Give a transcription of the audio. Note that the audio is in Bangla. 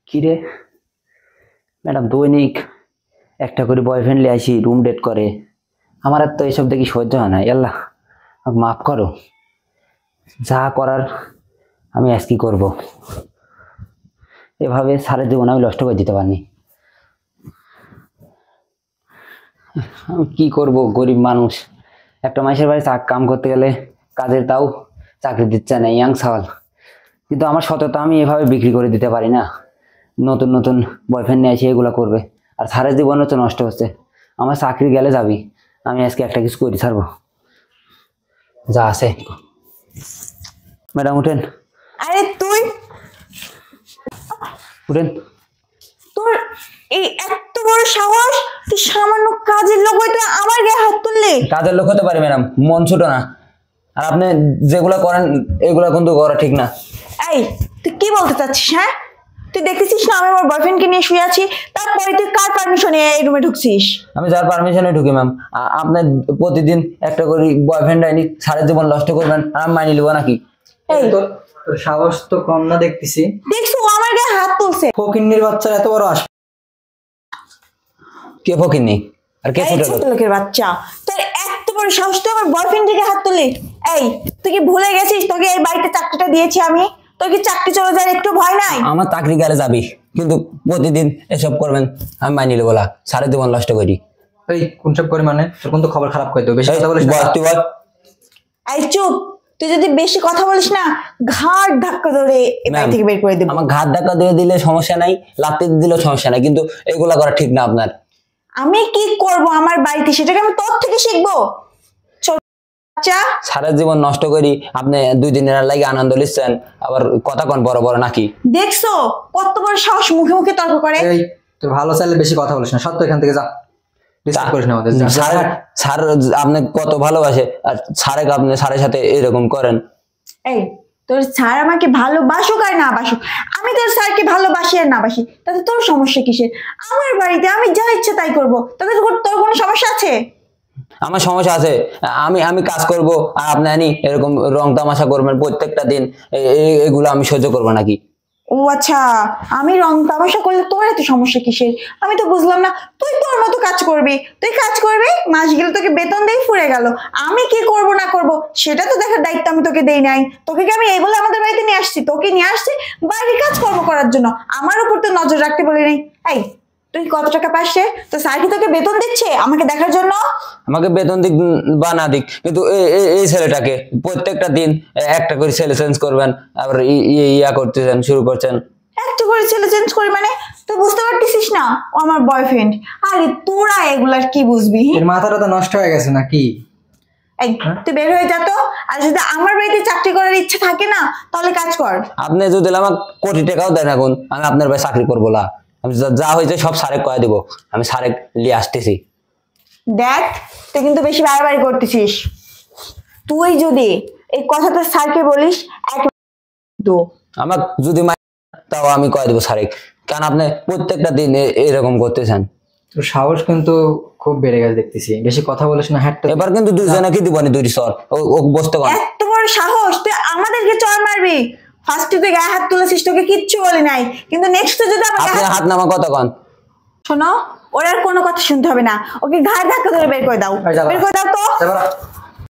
কিরে ম্যাডাম, দৈনিক একটা করে বয়ফ্রেন্ড নিয়ে আসি, রুম ডেট করে। আমার আর তো এসব দেখি সহ্য হয় না। আল্লাহ আমাকে মাফ করো, যা করার আমি আজ কি করবো। এভাবে সারা জীবন আমি নষ্ট করে দিতে পারিনি। আমি কি করব, গরিব মানুষ। একটা মাসের বাড়ি কাম করতে গেলে কাজের তাও চাকরি দিচ্ছে না, ইয়াং সাওয়াল। কিন্তু আমার সততা আমি এভাবে বিক্রি করে দিতে পারি না। নতুন নতুন বয়ফ্রেন্ড নিয়ে এসে এগুলো করবে, আর সারা জীবন তো নষ্ট হচ্ছে। আমার চাকরি গেলে যাবি, আমি আজকে একটা কিছু করে ছাড়বো। যা আছে ম্যাডাম উঠেন। আরে তুই উঠেন। তোর এই এত বড় সাহস, তুই সামান্য কাজের লোক হয়ে তুই আমার গায়ে হাত তুললি? কাজের লোক হতে পারি ম্যাডাম, মন ছোট না। আর আপনি যেগুলো করেন এগুলো কিন্তু করা ঠিক না। এই তুই কি বলতে চাচ্ছিস? হ্যাঁ, তুই দেখতেছিস না আমি আমার বয়ফ্রেন্ডকে নিয়ে শুয়ে আছি, তারপরে তুই কার পারমিশনে এই রুমে ঢুকছিস? আমি যার পারমিশনে ঢুকি ম্যাম। আপনার প্রতিদিন একটা করে বয়ফ্রেন্ড আইনি সারা জীবন নষ্ট করবেন, আর আমি মানি নিব নাকি? এই তোর সাহস তো কম না দেখতেছি। দেখছো ও আমার গায়ে হাত তুলছে? ফকিন্নির বাচ্চার এত বড় আস। কে ফকিন্নি আর কে এই ছোট ছোট লোক? লোকের বাচ্চা, তোর এত বড় সাহস, তুই আমার বয়ফ্রেন্ডের গায়ে হাত তুললি? এই তুই কি ভুলে গেছিস তোকে এই বাড়িতে চাকরিটা দিয়েছি আমি? তোর কি চাকরি চলে যায় একটু ভয় নাই? আমার চাকরি গেলে যাবি, কিন্তু প্রতিদিন এসব করবেন আমি মানি নিব না। সারা জীবন নষ্ট করি। এই কোন সব করে মানে তোর কোন তো খবর খারাপ করে দেবো, বেশি কথা বলিস না। বল, তুই বল। এই চুপ, তুই যদি বেশি কথা বলিস না ঘাড় ধাক্কা ধরে এই বাড়ি ম্যাম, থেকে বের করে দেবো। আমার ঘাট ধাক্কা দিয়ে দিলে সমস্যা নাই, লাত্তি দিলেও সমস্যা নাই, কিন্তু এগুলা করা ঠিক না আপনার। আমি কি করব আমার বাড়িতে, সেটাকে আমি তোর থেকে শিখবো? ছোট বাচ্চা, সারা জীবন নষ্ট করি, আপনি 2 দিনের লাগে আনন্দ লিখছেন, আবার কথা কন বড় বড় নাকি? দেখছো কত বড় সাহস, মুখে মুখে তর্ক করে। এই তুই ভালো চাইলে বেশি কথা বলিস না, সত্য এখান থেকে যা, ডিস্টার্ব করিস না আমাদের। যা। স্যার আপনি কত ভালোবাসে, আর আপনি স্যারের সাথে এরকম করেন? এই তোর স্যার আমাকে ভালোবাসুক আর না বাসুক, আমি তোর স্যারকে ভালোবাসি আর না বাসি, তাতে তোর সমস্যা কিসের? আমার বাড়িতে আমি যা ইচ্ছে তাই করবো, তাতে তোর কোনো সমস্যা আছে? আমার সমস্যা আছে। আমি আমি কাজ করব, আর আপনি আনি এরকম রং তামাশা করবেন প্রত্যেকটা দিন, এগুলো আমি সহ্য করবো নাকি? ও আচ্ছা, আমি রং তামাশা করলে তোর এত সমস্যা কিসের? আমি তো বুঝলাম না। তুই তোর মতো কাজ করবি, তুই কাজ করবি, মাস গেলে তোকে বেতন দেই ফুরে গেল। আমি কি করব না করব সেটা তো দেখার দায়িত্ব আমি তোকে দেই নাই। তোকে কি আমি এই বলে আমাদের বাড়িতে নিয়ে আসছি? তোকে নিয়ে আসছি বাইরের কাজকর্ম করার জন্য, আমার উপর তো নজর রাখতে বলি নাই। এই তুই কত টাকা পাস রে? তো স্যার কি তোকে বেতন দিচ্ছে আমাকে দেখার জন্য? আমাকে বেতন দিক বা না দিক, কিন্তু এই ছেলেটাকে প্রত্যেকটা দিন একটা করে ছেলে চেঞ্জ করবেন, আবার ইয়া করতেছেন, শুরু করছেন। একটু করে ছেলে চেঞ্জ করি মানে? তুই বুঝতে পারতেছিস না ও আমার বয়ফ্রেন্ড? আরে তোরা এগুলার কি বুঝবি? এর মাথাটা তো নষ্ট হয়ে গেছে নাকি? এই তুই বের হয়ে যা তো। আর যদি আমার বাড়িতে চাকরি করার ইচ্ছা থাকে না তাহলে কাজ কর। আপনি যদি আমাকে কোটি টাকাও দেন এখন, আমি আপনার ভাই চাকরি করবো না। আমি যা হয়েছে সব সারেক কয়ে দিব, আমি সারেক নিয়ে আসতেছি। দেখ তুই কিন্তু বেশি বাড়াবাড়ি করতেছিস। তুই যদি এই কথাটা স্যারকে বলিস তো আমার যদি তাও আমি কয়ে দিব সারেক, কারণ আপনি প্রত্যেকটা দিন এরকম করতেছেন। তোর সাহস কিন্তু খুব বেড়ে গেছে দেখতেছি, বেশি কথা বলিস না। হ্যাঁ এবার কিন্তু দুজনে কি দিব, 2 সর ও বসতে কর। এত বড় সাহস, তুই আমাদেরকে চড় মারবি? ফার্স্টে তুই গায়ে হাত তুলেছিস, তোকে কিচ্ছু বলি নাই, কিন্তু নেক্সট যদি আপনি হাত নামা কত কন? শোনো, ওর আর কোনো কথা শুনতে হবে না, ওকে ঘাড় ধাক্কা ধরে বের করে দাও, বের করে দাও তো।